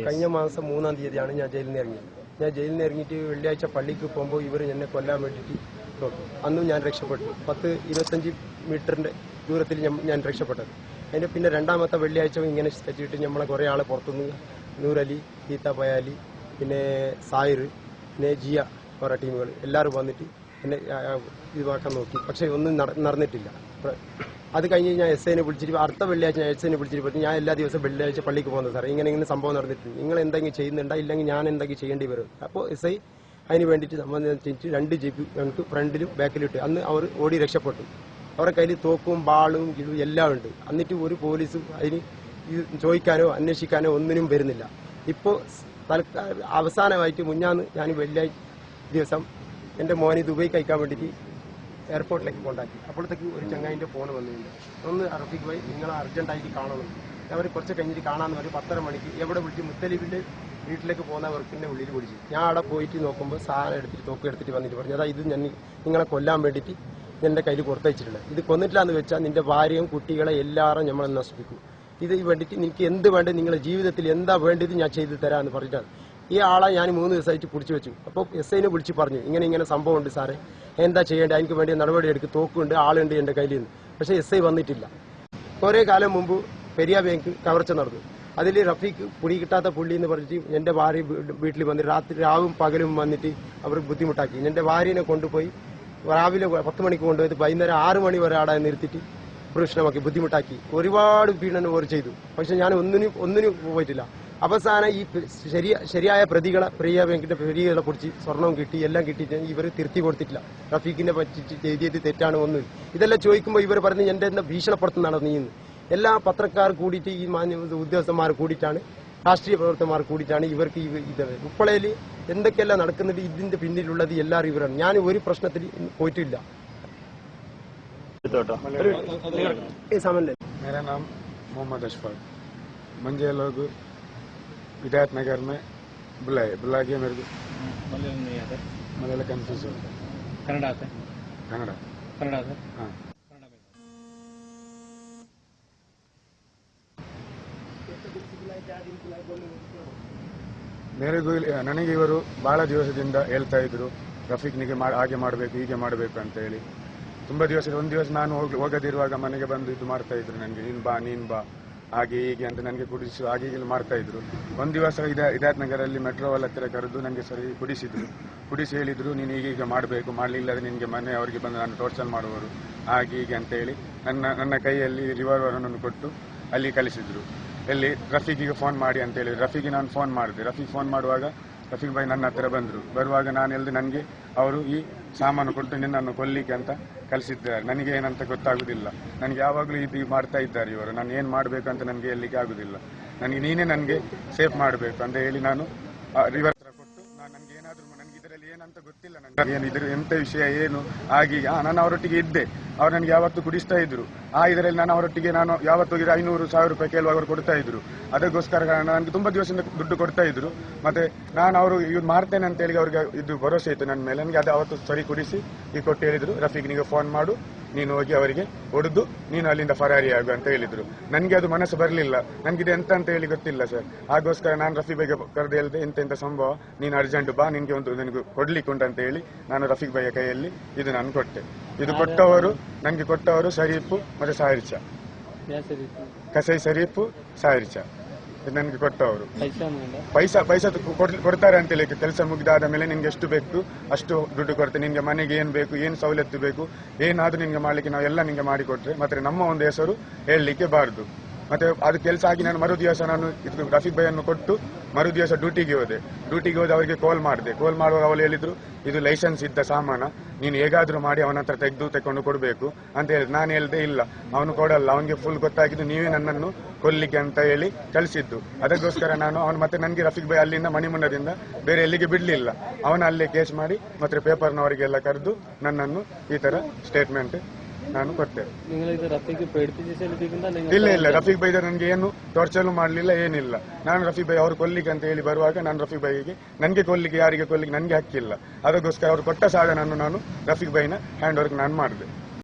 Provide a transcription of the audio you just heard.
കഴിഞ്ഞ മാസം 3-ാം തീയതിയാണ് ഞാൻ ജയിലിൽ നിന്ന് ഇറങ്ങിയത്. ഞാൻ ജയിലിൽ നിന്ന് ഇറങ്ങിയിട്ട് വെള്ളിയാഴ്ച പള്ളിക്ക് പോകുമ്പോൾ ഇവർ എന്നെ കൊല്ലാൻ വേണ്ടിയിട്ട് നോക്കി. അന്നും ഞാൻ രക്ഷപ്പെട്ടു. 10-25 മീറ്ററിന്റെ ദൂരത്തിൽ ഞാൻ രക്ഷപ്പെട്ടത്. അതിന്റെ പിന്നെ രണ്ടാമത്തെ വെള്ളിയാഴ്ച ഇങ്ങനെ തെറ്റിയിട്ട് നമ്മളെ കുറേ ആൾ പുറത്തുനിന്ന് നൂറലി, ഗീത പയാലി, പിന്നെ സായിർ, പിന്നെ ജിയ കുറേ ടീമുകൾ എല്ലാവരും വന്നിട്ട് എന്നെ ഇതാക്കാൻ നോക്കി. പക്ഷേ ഒന്നും നടന്നിട്ടില്ല. അത് കഴിഞ്ഞ് ഞാൻ SIനെ വിളിച്ചിട്ട് അടുത്ത വെള്ളിയാഴ്ച ഞാൻ SIനെ വിളിച്ചിട്ട് ഞാൻ എല്ലാ ദിവസവും വെള്ളിയാഴ്ച പള്ളിക്ക് പോകുന്നത് സാറേ, ഇങ്ങനെ സംഭവം നടന്നിട്ടുണ്ട്, നിങ്ങൾ എന്തെങ്കിലും ചെയ്യുന്നുണ്ടോ ഇല്ലെങ്കിൽ ഞാൻ എന്തെങ്കിലും ചെയ്യേണ്ടി വരും. അപ്പോൾ SI അതിന് വേണ്ടിയിട്ട് സംബന്ധിച്ചിട്ട് 2 ജീപ്പ് ഞങ്ങൾക്ക് ഫ്രണ്ടിലും ബാക്കിലും ഇട്ട് അന്ന് അവർ ഓടി രക്ഷപ്പെട്ടു. അവരുടെ കയ്യിൽ തോക്കും ബാളും ഇതും എല്ലാം ഉണ്ട്. എന്നിട്ട് ഒരു പോലീസും അതിന് ചോദിക്കാനോ അന്വേഷിക്കാനോ ഒന്നിനും വരുന്നില്ല. ഇപ്പോൾ അവസാനമായിട്ട് മുന്നാന്ന് ഞാൻ വെള്ളിയാഴ്ച ദിവസം എൻ്റെ മോനെ ദുബൈക്ക് അയക്കാൻ വേണ്ടിയിട്ട് എയർപോർട്ടിലേക്ക് കൊണ്ടാക്കി. അപ്പോഴത്തേക്ക് ഒരു ചങ്ങായിൻ്റെ ഫോൺ വന്നിട്ടുണ്ട്, ഒന്ന് റഫീഖ് ഭായി നിങ്ങൾ അർജൻറ്റായിട്ട് കാണണം. അവർ കുറച്ച് കഴിഞ്ഞിട്ട് കാണാമെന്ന് പറഞ്ഞ് 10:30 മണിക്ക് എവിടെ വിളിച്ച് മുത്തലിബിൻ്റെ വീട്ടിലേക്ക് പോകുന്ന വർക്കിൻ്റെ ഉള്ളിൽ വിളിച്ചു. ഞാൻ അവിടെ പോയിട്ട് നോക്കുമ്പോൾ സാധനം എടുത്തിട്ട് തോക്ക് എടുത്തിട്ട് വന്നിട്ട് പറഞ്ഞു, അതാ ഇത് ഞാൻ നിങ്ങളെ കൊല്ലാൻ വേണ്ടിയിട്ട് എൻ്റെ കയ്യിൽ കൊടുത്തയച്ചിട്ടുള്ളത്. ഇത് കൊന്നിട്ടില്ലാന്ന് വെച്ചാൽ നിൻ്റെ ഭാര്യയും കുട്ടികളെ എല്ലാവരും നമ്മൾ നശിപ്പിക്കും. ഇത് വേണ്ടിയിട്ട് എനിക്ക് എന്ത് വേണ്ടത് നിങ്ങളുടെ ജീവിതത്തിൽ എന്താ വേണ്ടത് ഞാൻ ചെയ്തു തരാമെന്ന് പറഞ്ഞിട്ടാണ്. ഈ ആളെ ഞാൻ 3 ദിവസമായിട്ട് പിടിച്ചു വെച്ചു. അപ്പോൾ SIനെ വിളിച്ച് പറഞ്ഞു, ഇങ്ങനെ സംഭവം ഉണ്ട് സാറേ, എന്താ ചെയ്യേണ്ടത്, എനിക്ക് വേണ്ടി നടപടി എടുക്കും, തോക്കുണ്ട് ആളുണ്ട് എൻ്റെ കയ്യിൽ നിന്ന്. പക്ഷേ SI വന്നിട്ടില്ല. കുറേ കാലം മുമ്പ് പെരിയ ബാങ്ക് കവർച്ച നടന്നു. അതിൽ റഫീഖ് പുടി കിട്ടാത്ത പുള്ളി എന്ന് പറഞ്ഞിട്ട് എൻ്റെ ഭാര്യ വീട്ടിൽ വന്നിട്ട് രാവും പകലും വന്നിട്ട് അവർ ബുദ്ധിമുട്ടാക്കി. എൻ്റെ ഭാര്യനെ കൊണ്ടുപോയി രാവിലെ 10 മണിക്ക് കൊണ്ടുപോയത് വൈകുന്നേരം 6 മണി വരെ അവിടെ നിർത്തിയിട്ട് പ്രശ്നമാക്കി ബുദ്ധിമുട്ടാക്കി. ഒരുപാട് പീഡനം അവർ ചെയ്തു. പക്ഷെ ഞാൻ ഒന്നിനും പോയിട്ടില്ല. അവസാനം ഈ ശരിയായ പെരിയ ബാങ്കിന്റെ പ്രതികളെ പിടിച്ച് സ്വർണവും കിട്ടി, എല്ലാം കിട്ടിയിട്ട് ഇവർ തിരുത്തി കൊടുത്തിട്ടില്ല. റഫീഖിനെ പറ്റിച്ച് എഴുതിയത് തെറ്റാണ് ഒന്നും. ഇതെല്ലാം ചോദിക്കുമ്പോൾ ഇവർ പറഞ്ഞ് എൻ്റെ എന്താ ഭീഷണപ്പെടുത്തുന്നതാണ് നീന്ന്. എല്ലാ പത്രക്കാർ കൂടിയിട്ട് ഈ മാന്യ ഉദ്യോഗസ്ഥന്മാർ കൂടിയിട്ടാണ്, രാഷ്ട്രീയ പ്രവർത്തകന്മാർ കൂടിയിട്ടാണ് ഇവർക്ക് ഇത് ഉപ്പളയിൽ എന്തൊക്കെയെല്ലാം നടക്കുന്നുണ്ട് ഇതിന്റെ പിന്നിലുള്ളത് എല്ലാവരും ഇവരാണ്. ഞാൻ ഒരു പ്രശ്നത്തിൽ പോയിട്ടില്ല. मेरा नाम मोहम्मद अशफाक। मुझे लोग विधायक नगर में बुला के मेरे को मलयालम नहीं आता, मलयालम कंफ्यूज हो गया। कन्नड़ा आता है? कन्नड़ा से हाँ। मेरे को ನನಗೆ ಇವರು ಬಹಳ ದಿವಸದಿಂದ ಹೇಳ್ತಾ ಇದ್ರು, ರಫೀಕ್ನಿಗೆ ಹಾಗೆ ಮಾಡಬೇಕು ಹೀಗೆ ಮಾಡಬೇಕು ಅಂತ ಹೇಳಿ. ತುಂಬಾ ಒಂದು ದಿವಸ ನಾನು ಹೋಗದಿರುವಾಗ ಮನೆಗೆ ಬಂದು ಇದು ಮಾಡ್ತಾ ಇದ್ರು, ನನಗೆ ನೀನ್ ಬಾ ಹಾಗೆ ಹೀಗೆ ಅಂತ ನನಗೆ ಕುಡಿಸು ಹಾಗೆ ಹೀಗೆ ಮಾಡ್ತಾ ಇದ್ರು. ಒಂದು ದಿವಸ ಇದಾತ್ ನಗರಲ್ಲಿ ಮೆಟ್ರೋ ಹತ್ತಿರ ಕರೆದು ನನಗೆ ಸರಿ ಕುಡಿಸಿ ಹೇಳಿದ್ರು, ನೀನು ಹೀಗೆ ಮಾಡಬೇಕು, ಮಾಡಲಿಲ್ಲ ನಿನಗೆ ಮನೆ ಅವರಿಗೆ ಬಂದು ನಾನು ಟೋರ್ಚರ್ ಮಾಡುವರು ಹಾಗೆ ಹೀಗೆ ಅಂತ ಹೇಳಿ ನನ್ನ ಕೈಯಲ್ಲಿ ರಿವಾಲ್ವರ್ ಅನ್ನು ಕೊಟ್ಟು ಅಲ್ಲಿ ಕಳಿಸಿದ್ರು. ಎಲ್ಲಿ ರಫೀಕಿಗೆ ಫೋನ್ ಮಾಡಿ ಅಂತ ಹೇಳಿ ರಫೀಗೆ ನಾನು ಫೋನ್ ಮಾಡಿದೆ. ರಫೀಕ್ ಫೋನ್ ಮಾಡುವಾಗ ರಫೀಕ್ ಭಾಯಿ ನನ್ನ ಹತ್ತಿರ ಬರುವಾಗ ನಾನು ಹೇಳಿದೆ, ನನಗೆ ಅವರು ಈ ಸಾಮಾನು ಕೊಟ್ಟು ನಿನ್ನನ್ನು ಕೊಲ್ಲಿಕ್ಕೆ ಅಂತ ಕಳಿಸಿದ್ದಾರೆ, ನನಗೆ ಏನಂತ ಗೊತ್ತಾಗುದಿಲ್ಲ, ನನಗೆ ಯಾವಾಗಲೂ ಇದು ಮಾಡ್ತಾ ಇದ್ದಾರೆ ಇವರು, ನಾನು ಏನು ಮಾಡಬೇಕು ಅಂತ ನನಗೆ ಹೇಳಲಿಕ್ಕೆ ಆಗುದಿಲ್ಲ, ನೀನೇ ನನಗೆ ಸೇಫ್ ಮಾಡಬೇಕು ಅಂತ ಹೇಳಿ ನಾನು ರಿವರ್ ಹತ್ರ ಕೊಟ್ಟು ನನಗೆ ಏನಾದರೂ ನನಗೆ ಇದರಲ್ಲಿ ಏನಂತ ಗೊತ್ತಿಲ್ಲ, ನನಗೆ ಏನು ಇದ್ರ ಎಂಥ ವಿಷಯ ಏನು ಆಗಿ ನಾನು ಅವರೊಟ್ಟಿಗೆ ಇದ್ದೆ. ಅವ್ರು ನನಗೆ ಯಾವತ್ತು ಕುಡಿಸ್ತಾ ಇದ್ರು. ಇದರಲ್ಲಿ ನಾನು ಅವರೊಟ್ಟಿಗೆ ಯಾವತ್ತು 500,000 ರೂಪಾಯಿ ಕೇಳುವಾಗ ಅವರು ಕೊಡ್ತಾ ಇದ್ರು. ಅದಕ್ಕೋಸ್ಕರ ನನಗೆ ತುಂಬಾ ದಿವಸದಿಂದ ದುಡ್ಡು ಕೊಡ್ತಾ ಇದ್ರು. ಮತ್ತೆ ನಾನು ಅವರು ಇದು ಮಾಡ್ತೇನೆ ಅಂತ ಹೇಳಿ ಅವ್ರಿಗೆ ಇದು ಭರವಸೆ ಇತ್ತು ನನ್ನ ಮೇಲೆ. ನನಗೆ ಅದು ಅವತ್ತು ಸರಿ ಕುಡಿಸಿ ಕೊಟ್ಟು ಹೇಳಿದ್ರು, ರಫೀಕ್ ನಿಗೆ ಫೋನ್ ಮಾಡು, ನೀನು ಹೋಗಿ ಅವರಿಗೆ ಹೊಡೆದು ನೀನು ಅಲ್ಲಿಂದ ಫರಾರಿ ಆಗು ಅಂತ ಹೇಳಿದ್ರು. ನನಗೆ ಅದು ಮನಸ್ಸು ಬರಲಿಲ್ಲ, ನನಗಿದೆ ಎಂತ ಅಂತ ಹೇಳಿ ಗೊತ್ತಿಲ್ಲ ಸರ್. ಹಾಗೋಸ್ಕರ ನಾನು ರಫೀಕ್ ಬೈಗೆ ಕರೆದು ಹೇಳಿದೆ, ಇಂಥ ಸಂಭವ, ನೀನು ಅರ್ಜೆಂಟ್ ಬಾ, ನನಗೆ ಕೊಡ್ಲಿಕ್ಕೆ ಉಂಟು ಅಂತ ಹೇಳಿ ನಾನು ರಫೀಕ್ ಬೈಯ ಕೈಯಲ್ಲಿ ಇದು ನಾನು ಕೊಟ್ಟೆ. ಇದು ನನಗೆ ಕೊಟ್ಟವರು ಶರೀಫ್ ಮತ್ತೆ ಸಾಹಿರ್ಚ, ಕಸೈ ಶರೀಫ್ ಸಾಹಿರ್ಚ ನನಗೆ ಕೊಟ್ಟವರು. ಪೈಸಾ ಕೊಡ್ತಾರೆ ಅಂತೇಳಿ, ಕೆಲಸ ಮುಗಿದಾದ ಮೇಲೆ ನಿನ್ಗೆ ಎಷ್ಟು ಬೇಕು ಅಷ್ಟು ದುಡ್ಡು ಕೊಡ್ತೇನೆ, ನಿನ್ಗೆ ಮನೆಗೆ ಏನ್ ಬೇಕು, ಏನ್ ಸವಲತ್ತು ಬೇಕು, ಏನಾದ್ರೂ ನಿನ್ಗೆ ಮಾಡ್ಲಿಕ್ಕೆ ನಾವೆಲ್ಲ ನಿನ್ಗೆ ಮಾಡಿಕೊಟ್ರೆ ಮತ್ತೆ ನಮ್ಮ ಒಂದು ಹೆಸರು ಹೇಳಲಿಕ್ಕೆ ಬಾರದು. ಮತ್ತೆ ಅದು ಕೆಲಸ ಆಗಿ ನಾನು ಮರು ದಿವಸ ನಾನು ರಫೀಕ್ ಬೈಯನ್ನು ಕೊಟ್ಟು ಮರು ದಿವಸ ಡ್ಯೂಟಿಗೆ ಹೋದೆ ಅವರಿಗೆ ಕಾಲ್ ಮಾಡುವಾಗ ಅವಳು ಹೇಳಿದ್ರು, ಇದು ಲೈಸೆನ್ಸ್ ಇದ್ದ ಸಾಮಾನ, ನೀನು ಹೇಗಾದ್ರೂ ಮಾಡಿ ಅವನ ಹತ್ರ ತೆಗೆದುಕೊಂಡು ಕೊಡಬೇಕು ಅಂತ ಹೇಳಿದ್ರು. ನಾನು ಹೇಳಿದೆ, ಇಲ್ಲ ಅವನು ಕೊಡಲ್ಲ, ಅವನಿಗೆ ಫುಲ್ ಗೊತ್ತಾಗಿದ್ದು ನೀವೇ ನನ್ನನ್ನು ಕೊಲ್ಲಿಕ್ಕೆ ಅಂತ ಹೇಳಿ ಕಳಿಸಿದ್ದು. ಅದಕ್ಕೋಸ್ಕರ ಅವನು ಮತ್ತೆ ನನಗೆ ರಫೀಕ್ ಬೈ ಅಲ್ಲಿಂದ ಮಣಿಮುಂಡದಿಂದ ಬೇರೆ ಎಲ್ಲಿಗೆ ಬಿಡ್ಲಿಲ್ಲ. ಅವನ ಅಲ್ಲೇ ಕೇಸ್ ಮಾಡಿ ಮತ್ತೆ ಪೇಪರ್ನವರಿಗೆಲ್ಲ ಕರೆದು ನನ್ನನ್ನು ಈ ತರ ಸ್ಟೇಟ್ಮೆಂಟ್ ನಾನು ಕೊಟ್ಟೆ. ಇಲ್ಲ ರಫೀಕ್ ಬೈ ನನಗೆ ಏನು ಟಾರ್ಚರ್ ಮಾಡಲಿಲ್ಲ, ಏನಿಲ್ಲ. ನಾನು ರಫೀಕ್ ಬೈ ಅವರು ಕೊಲ್ಲಿಕ್ಕೆ ಅಂತ ಹೇಳಿ ಬರುವಾಗ ನಾನು ರಫೀಕ್ ಬೈಗೆ ನನಗೆ ಕೊಲ್ಲಿಕ್ಕೆ ಯಾರಿಗೆ ಕೊಲ್ಲಿಕ್ಕೆ ನನಗೆ ಹಕ್ಕಿಲ್ಲ. ಅದಕ್ಕೋಸ್ಕರ ಅವರು ಕೊಟ್ಟ ಸಾಧನವನ್ನು ನಾನು ರಫೀಕ್ ಬೈನ ಹ್ಯಾಂಡ್ ಓವರ್ಗೆ ನಾನು ಮಾಡಿದೆ.